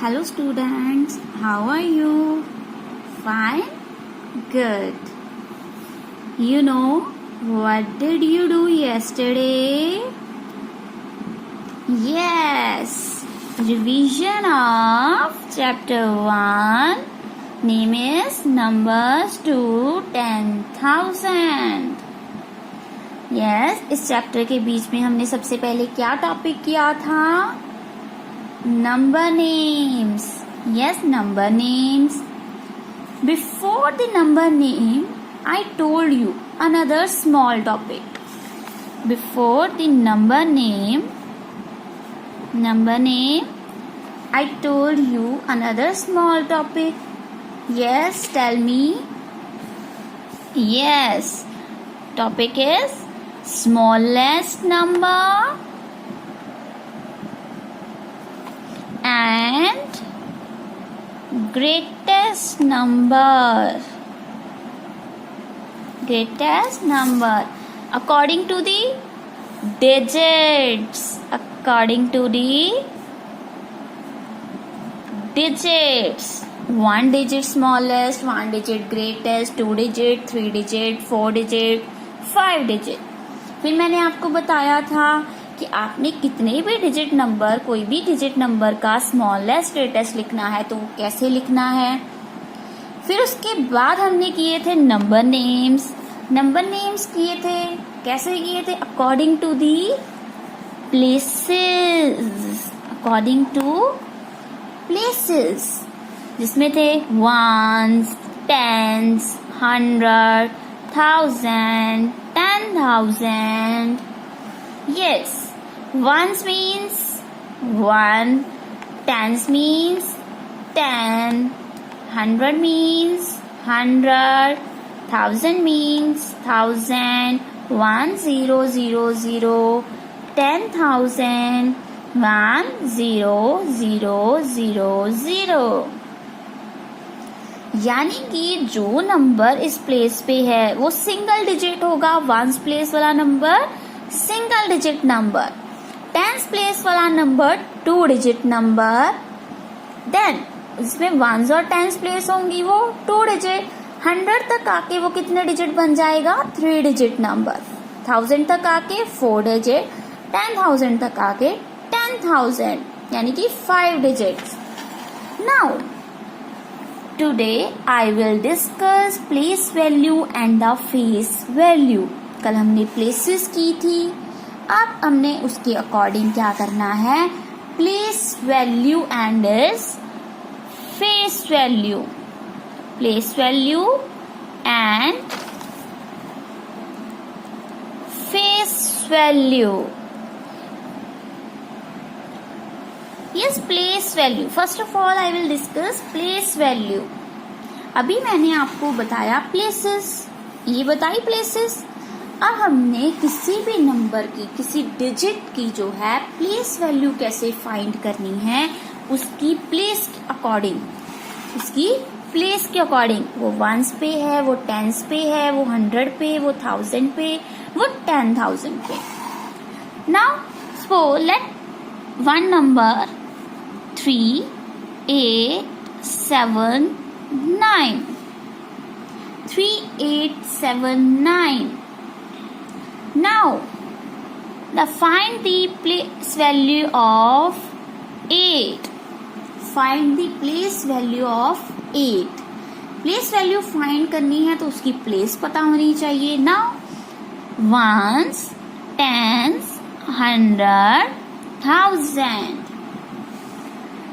Hello students, how are you? Fine? Good. You know, what did you do yesterday? Yes, revision of chapter 1. Name is numbers to 10,000. Yes, इस chapter के बीच में हमने सबसे पहले क्या topic किया था? Number names. Yes, number names. Before the number name, I told you another small topic. Before the number name, I told you another small topic. Yes, tell me. Yes, topic is smallest number and greatest number. Greatest number according to the digits. According to the digits. 1 digit smallest, 1 digit greatest, 2 digit, 3 digit, 4 digit, 5 digit. फिर मैंने आपको बताया था कि आपने कितने भी digit number, कोई भी डिजिट नंबर का स्मॉलेस्ट ग्रेटेस्ट लिखना है तो कैसे लिखना है. फिर उसके बाद हमने किए थे नंबर नेम्स. नंबर नेम्स किए थे, कैसे किए थे? According to the places. According to places, जिसमें थे ones, tens, 100, 1000, 10,000. Yes, ones means 1, tens means 10, 100 means 100, 1000 means 1000, 1000, 10,000, 10,000. यानी कि जो नंबर इस प्लेस पे है वो सिंगल डिजिट होगा. वंस प्लेस वाला number single digit number, tens place वाला नंबर 2 डिजिट नंबर. देन इसमें वंस और टेंस प्लेस होंगी वो 2 डिजिट. 100 तक आके वो कितने डिजिट बन जाएगा? 3 डिजिट नंबर. 1000 तक आके 4 डिजिट. 10,000 तक आके 10,000 यानी कि 5 digits. Now today I will discuss place value and the face value. कल हमने प्लेसेस की थी, अब हमने उसके अकॉर्डिंग क्या करना है? Place value and is face value. Place value and face value. Yes, place value. First of all, I will discuss place value. अभी मैंने आपको बताया places, ये बताई places. अब हमने किसी भी नंबर की, किसी डिजिट की जो है प्लेस वैल्यू कैसे फाइंड करनी है, उसकी प्लेस के अकॉर्डिंग. उसकी प्लेस के अकॉर्डिंग वो वंस पे है, वो टेंस पे है, वो 100 पे, वो 1000 पे, वो 10,000 पे. Now suppose let one number 3, 8, 7, 9. 3, 8, 7, 9. Now, find the place value of 8. Find the place value of 8. Place value find करनी है तो उसकी place पता होनी चाहिए. Now, ones, tens, 100, 1000.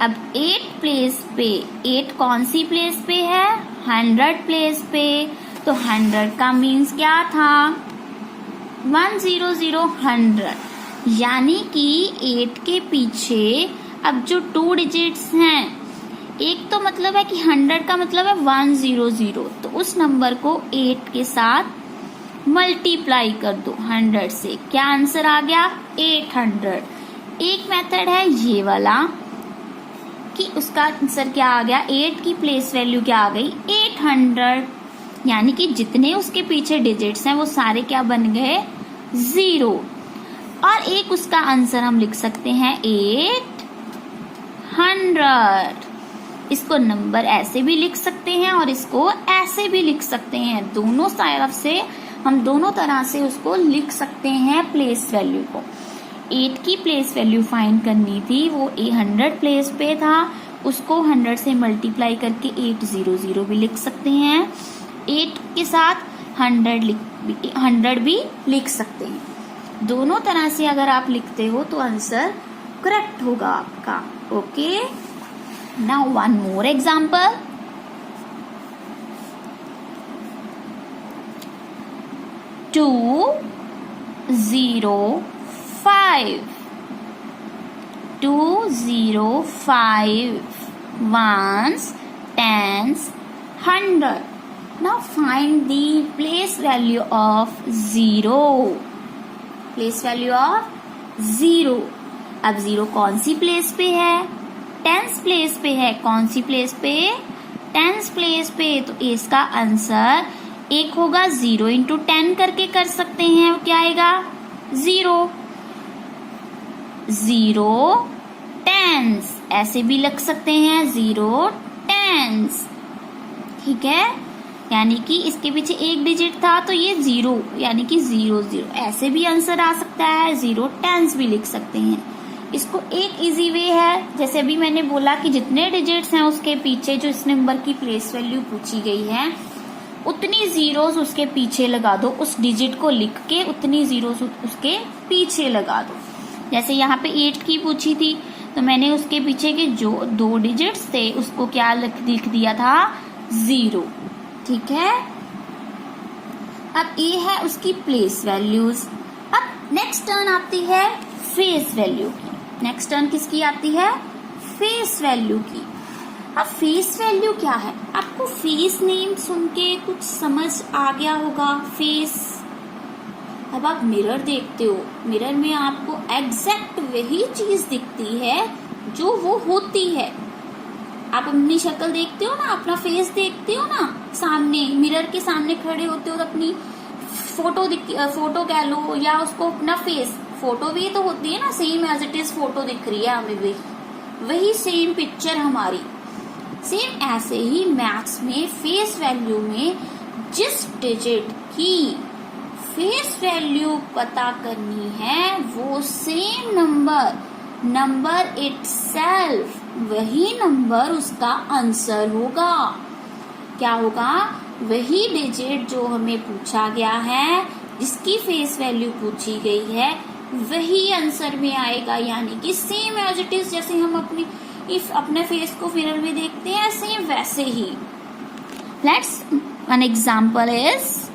अब 8 प्लेस पे, 8 कौन सी प्लेस पे है? 100 प्लेस पे. तो 100 का मीन्स क्या था? 100, 100. यानी कि 8 के पीछे अब जो 2 डिजिट्स हैं, एक तो मतलब है कि 100 का मतलब है 100. तो उस नंबर को 8 के साथ मल्टीप्लाई कर दो 100 से. क्या आंसर आ गया? 800. एक मेथड है ये वाला कि उसका आंसर क्या आ गया? 8 की प्लेस वैल्यू क्या आ गई? 800. यानी कि जितने उसके पीछे डिजिट्स हैं वो सारे क्या बन गए? 0. और एक उसका आंसर हम लिख सकते हैं 100। इसको नंबर ऐसे भी लिख सकते हैं और इसको ऐसे भी लिख सकते हैं, दोनों तरफ से हम दोनों तरह से उसको लिख सकते हैं प्लेस वैल्यू को। 8 की प्लेस वैल्यू फाइंड करनी थी, वो 100 प्लेस पे था, उसको 100 से मल्टीप्लाई करके 800 भी लिख सकते हैं। 8 के साथ 100 भी लिख सकते हैं। दोनों तरह से अगर आप लिखते हो तो आंसर करेक्ट होगा आपका। Okay, now one more example. 205 205 ones, tens, 100. Now find the place value of 0. Place value of 0. अब 0 कौन सी प्लेस पे है? टेंस प्लेस पे है। कौन सी प्लेस पे? टेंस प्लेस पे। तो इसका आंसर एक होगा, 0 इंटू 10 करके कर सकते हैं। क्या आएगा? 0 टेंस, ऐसे भी लिख सकते हैं 0 टेंस। ठीक है, यानी कि इसके पीछे एक डिजिट था तो ये 0, यानी कि 0 ऐसे भी आंसर आ सकता है। 0 टेंस भी लिख सकते हैं। इसको एक इजी वे है, जैसे अभी मैंने बोला कि जितने डिजिट्स हैं उसके पीछे जो इस नंबर की प्लेस वैल्यू पूछी गई है उतनी जीरोस उसके पीछे लगा दो। उस डिजिट को लिख के उतनी जीरोस उसके पीछे लगा दो। जैसे यहाँ पे 8 की पूछी थी तो मैंने उसके पीछे के जो 2 डिजिट्स थे उसको क्या लिख दिया था? 0। ठीक है, अब ये है उसकी प्लेस वैल्यूज। अब नेक्स्ट टर्न आती है फेस वैल्यू की। नेक्स्ट टर्न किसकी आती है? फेस वैल्यू की। अब फेस वैल्यू क्या है? आपको फेस नेम सुन के कुछ समझ आ गया होगा। फेस, अब आप मिरर देखते हो, मिरर में आपको एग्जैक्ट वही चीज दिखती है जो वो होती है। आप अपनी शक्ल देखते हो ना, अपना फेस देखते हो ना, सामने मिरर के सामने खड़े होते हो तो अपनी फोटो कह लो या उसको अपना फेस, फोटो भी तो होती है ना, same as it is photo दिख रही है हमें, वही सेम पिक्चर हमारी। सेम ऐसे ही मैथ्स में फेस वैल्यू में जिस डिजिट की फेस वैल्यू पता करनी है वो सेम नंबर इटसेल्फ, वही नंबर उसका आंसर होगा। क्या होगा? वही डिजिट जो हमें पूछा गया है, जिसकी फेस वैल्यू पूछी गई है, वही आंसर में आएगा। यानी कि सेम एज इट इज, जैसे हम अपने फेस को मिरर में देखते हैं सेम वैसे ही। Let's one example is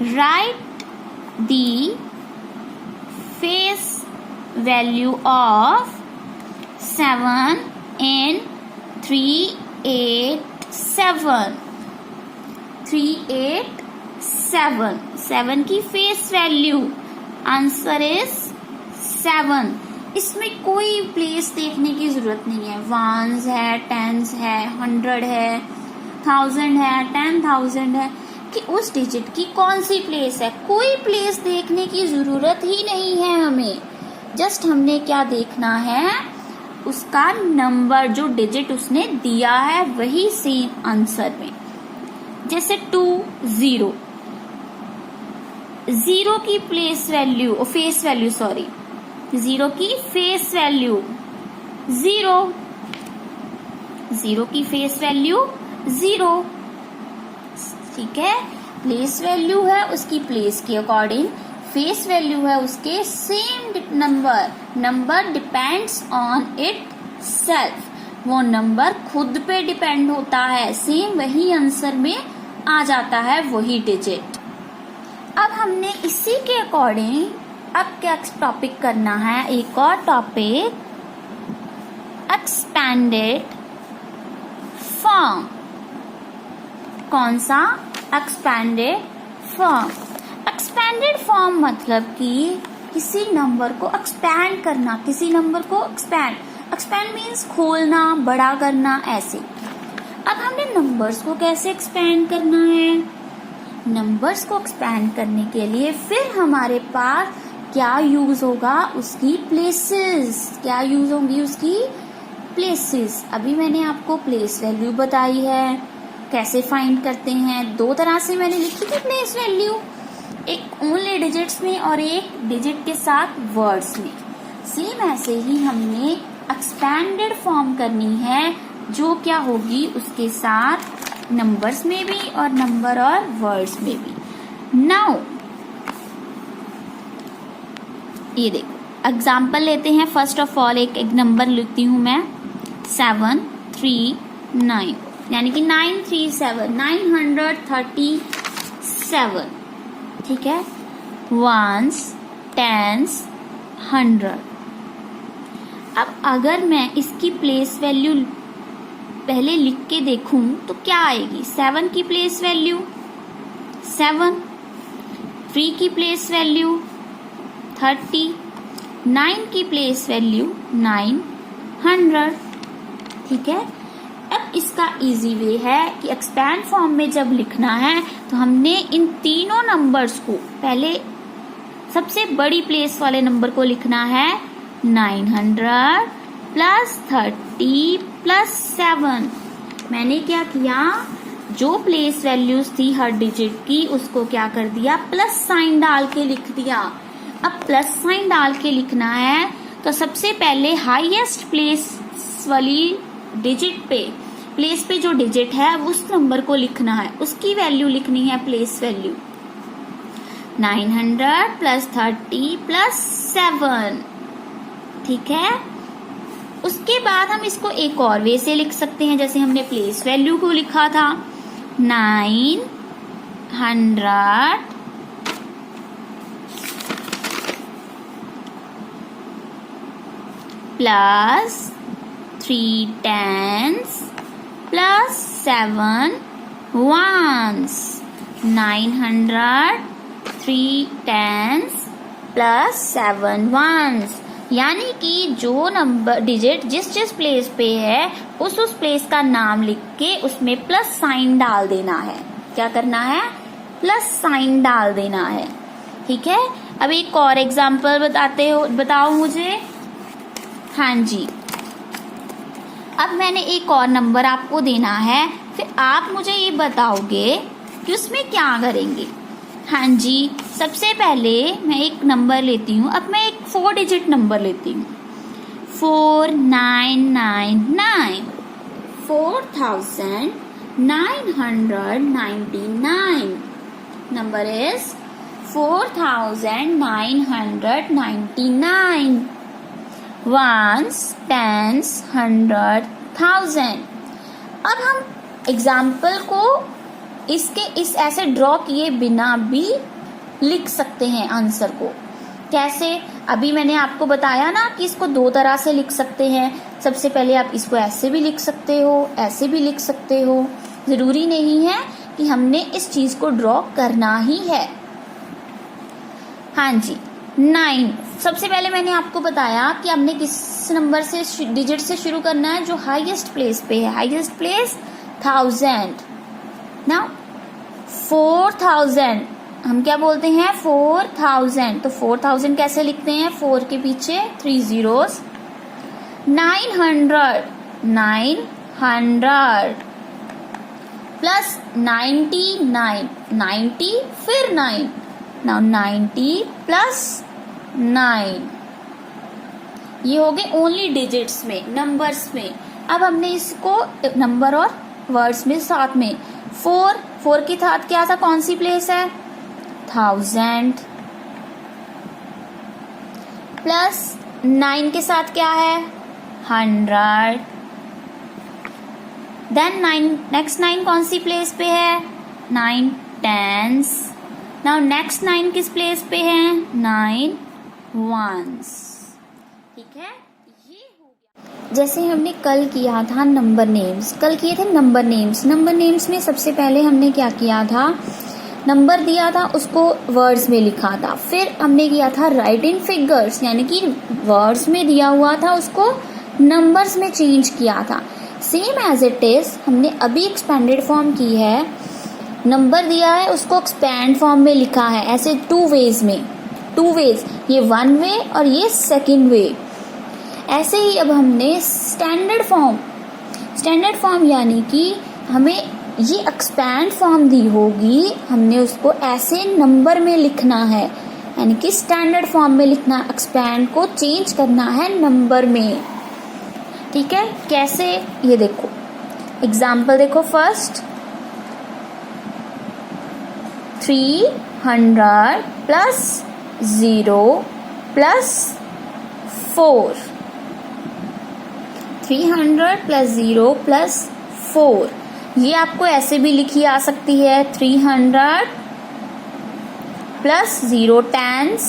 right the face value of 7 in 387। 387, 7 की फेस वैल्यू, आंसर इज 7। इसमें कोई प्लेस देखने की जरूरत नहीं है। वंस है, टेंस है, 100 है, 1000 है, 10,000 है, कि उस डिजिट की कौन सी प्लेस है। कोई प्लेस देखने की जरूरत ही नहीं है हमें। जस्ट हमने क्या देखना है? उसका नंबर, जो डिजिट उसने दिया है वही सेम आंसर में। जैसे 20 की फेस वैल्यू 0 की फेस वैल्यू 0 की फेस वैल्यू 0। ठीक है, प्लेस वैल्यू है उसकी प्लेस के अकॉर्डिंग, फेस वैल्यू है उसके same number depends on it self, वो नंबर खुद पे डिपेंड होता है, सेम वही आंसर में आ जाता है वही डिजिट। अब हमने इसी के अकॉर्डिंग अब क्या टॉपिक करना है? एक और टॉपिक, एक्सपेंडेड फॉर्म। कौन सा? Expanded form. एक्सपेंडेड फॉर्म मतलब कि किसी नंबर को एक्सपैंड करना, किसी नंबर को एक्सपैंड मीन्स खोलना, बड़ा करना, ऐसे। अब हमने नंबर्स को कैसे एक्सपैंड करना है? नंबर्स को एक्सपैंड करने के लिए फिर हमारे पास क्या यूज होगा, उसकी प्लेसेस, क्या यूज होंगी उसकी प्लेसेस। अभी मैंने आपको प्लेस वैल्यू बताई है, कैसे फाइंड करते हैं। दो तरह से मैंने लिखी थी प्लेस वैल्यू, एक ओनली डिजिट्स में और एक डिजिट के साथ वर्ड्स में। सेम ऐसे ही हमने एक्सपेंडेड फॉर्म करनी है, जो क्या होगी उसके साथ नंबर्स में भी और नंबर और वर्ड्स में भी। नाउ ये देखो एग्जाम्पल लेते हैं। फर्स्ट ऑफ ऑल एक नंबर लिखती हूं मैं 739, यानी कि 937, 937, ठीक है। Ones, tens, 100। अब अगर मैं इसकी प्लेस वैल्यू पहले लिख के देखूं तो क्या आएगी। 7 की प्लेस वैल्यू 7, 3 की प्लेस वैल्यू 30, 9 की प्लेस वैल्यू 900, ठीक है। अब इसका इजी वे है कि एक्सपैंड फॉर्म में जब लिखना है तो हमने इन तीनों नंबर्स को पहले सबसे बड़ी प्लेस वाले नंबर को लिखना है 900 प्लस 30 प्लस 7। मैंने क्या किया, जो प्लेस वैल्यूज थी हर डिजिट की उसको क्या कर दिया, प्लस साइन डाल के लिख दिया। अब प्लस साइन डाल के लिखना है तो सबसे पहले हाईएस्ट प्लेस वाली डिजिट पे, प्लेस पे जो डिजिट है उस नंबर को लिखना है, उसकी वैल्यू लिखनी है प्लेस वैल्यू 900 प्लस 30 प्लस 7, ठीक है। उसके बाद हम इसको एक और वे से लिख सकते हैं, जैसे हमने प्लेस वैल्यू को लिखा था 900 plus 3 tens plus 7 ones, 900 3 tens plus 7 ones, यानी कि जो नंबर डिजिट जिस जिस प्लेस पे है उस प्लेस का नाम लिख के उसमें प्लस साइन डाल देना है। क्या करना है, प्लस साइन डाल देना है, ठीक है। अब एक और एग्जांपल बताओ मुझे। हाँ जी, अब मैंने एक और नंबर आपको देना है, फिर आप मुझे ये बताओगे कि उसमें क्या करेंगे। हाँ जी, सबसे पहले मैं एक नंबर लेती हूँ। अब मैं एक 4 डिजिट नंबर लेती हूँ 4999, 4999, नंबर इज 4999, वंस, टेंस, 100, 1000। अब हम एग्जाम्पल को इस ऐसे ड्रॉ किए बिना भी लिख सकते हैं आंसर को। कैसे, अभी मैंने आपको बताया ना कि इसको दो तरह से लिख सकते हैं। सबसे पहले आप इसको ऐसे भी लिख सकते हो, ऐसे भी लिख सकते हो, जरूरी नहीं है कि हमने इस चीज को ड्रॉ करना ही है। हाँ जी, 9, सबसे पहले मैंने आपको बताया कि हमने किस नंबर से डिजिट से शुरू करना है, जो हाईएस्ट प्लेस पे है। Highest place 1000। नाउ 4000 हम क्या बोलते हैं, 4000। तो 4000 कैसे लिखते हैं, 4 के पीछे 3 zeros। 900 प्लस 99, 90 फिर 9। नाउ 90 प्लस 9, ये हो गए ओनली डिजिट्स में, नंबर्स में। अब हमने इसको नंबर और वर्ड्स में साथ में 4 के साथ क्या था, कौन सी प्लेस है, 1000 प्लस 9 के साथ क्या है, 100। देन 9, नेक्स्ट 9 कौन सी प्लेस पे है, 9 tens। नाउ नेक्स्ट 9 किस प्लेस पे है, 9 ones, ठीक है। ये हो गया। जैसे हमने कल किया था नंबर नेम्स, कल किए थे नंबर नेम्स। नंबर नेम्स में सबसे पहले हमने क्या किया था, नंबर दिया था उसको वर्ड्स में लिखा था। फिर हमने किया था राइट इन फिगर्स, यानी कि वर्ड्स में दिया हुआ था उसको नंबर्स में चेंज किया था। सेम एज इट इज हमने अभी एक्सपेंडेड फॉर्म की है, नंबर दिया है उसको एक्सपैंड फॉर्म में लिखा है, ऐसे 2 वेज में। 2 वेज, ये 1 वे और ये 2nd वे। ऐसे ही अब हमने स्टैंडर्ड फॉर्म यानी कि हमें ये एक्सपैंड फॉर्म दी होगी, हमने उसको ऐसे नंबर में लिखना है, यानी कि स्टैंडर्ड फॉर्म में लिखना, एक्सपैंड को चेंज करना है नंबर में। ठीक है, कैसे, ये देखो एग्जाम्पल देखो। First 300 plus 0 plus 4, 300 plus 0 plus 4, ये आपको ऐसे भी लिखी आ सकती है, 300 plus 0 tens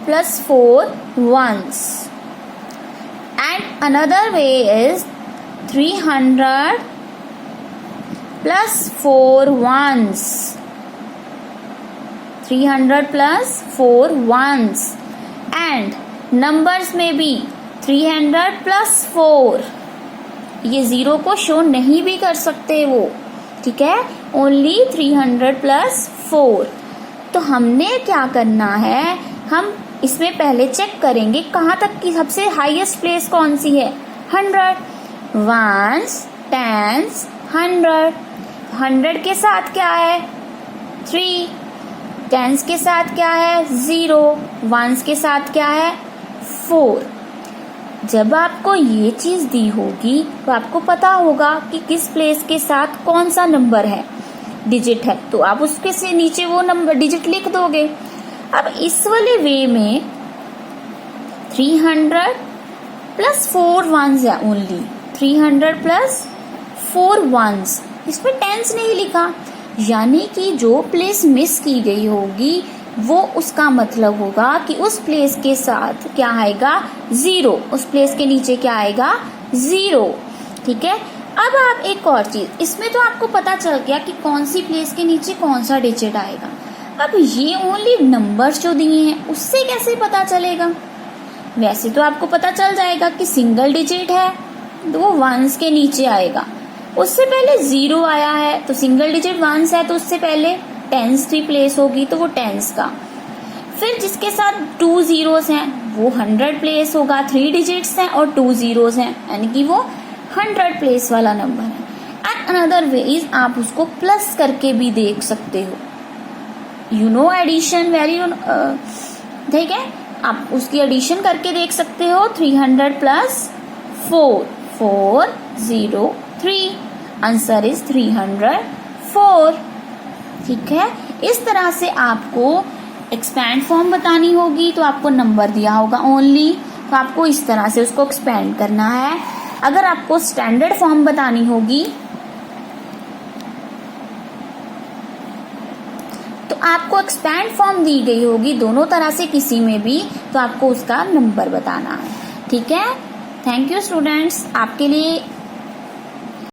plus 4 ones, and another way is 300 plus 4 ones, 300 plus 4 ones, and numbers में भी 300 plus 4, ये 0 को शो नहीं भी कर सकते वो, ठीक है, ओनली 300 प्लस 4। तो हमने क्या करना है, हम इसमें पहले चेक करेंगे कहाँ तक की सबसे हाईएस्ट प्लेस कौन सी है, 100, वंस, टेंस, 100, 100 के साथ क्या है 3, टेंस के साथ क्या है 0, वंस के साथ क्या है 4। जब आपको ये चीज दी होगी तो आपको पता होगा कि किस प्लेस के साथ कौन सा नंबर है, डिजिट है, तो आप उसके से नीचे वो नंबर डिजिट लिख दोगे। अब इस वाले वे में 300 प्लस 4 वंस है, ओनली 300 प्लस 4 वंस, इसमें टेंस नहीं लिखा, यानी कि जो प्लेस मिस की गई होगी वो उसका मतलब होगा कि उस प्लेस के साथ क्या आएगा 0, उस प्लेस के नीचे क्या आएगा 0। ठीक है, अब आप एक और चीज, इसमें तो आपको पता चल गया कि कौन सी प्लेस के नीचे कौन सा डिजिट आएगा। अब ये ओनली नंबर्स जो दिए हैं उससे कैसे पता चलेगा, वैसे तो आपको पता चल जाएगा कि सिंगल डिजिट है तो वो वंस के नीचे आएगा, उससे पहले 0 आया है तो सिंगल डिजिट वंस है तो उससे पहले टेंस की प्लेस होगी तो वो टेंस का, फिर जिसके साथ 2 zeros हैं वो 100 प्लेस होगा, 3 डिजिट्स हैं और 2 zeros हैं, यानी कि वो 100 प्लेस वाला नंबर है। एंड अनदर वे इज आप उसको प्लस करके भी देख सकते हो, यू नो एडिशन वेरी, ठीक है, आप उसकी एडिशन करके देख सकते हो। 300 प्लस 4, 403, आंसर इज 304। ठीक है, इस तरह से आपको एक्सपैंड फॉर्म बतानी होगी तो आपको नंबर दिया होगा ओनली, तो आपको इस तरह से उसको एक्सपैंड करना है। अगर आपको स्टैंडर्ड फॉर्म बतानी होगी तो आपको एक्सपैंड फॉर्म दी गई होगी दोनों तरह से किसी में भी, तो आपको उसका नंबर बताना है। ठीक है, थैंक यू स्टूडेंट्स, आपके लिए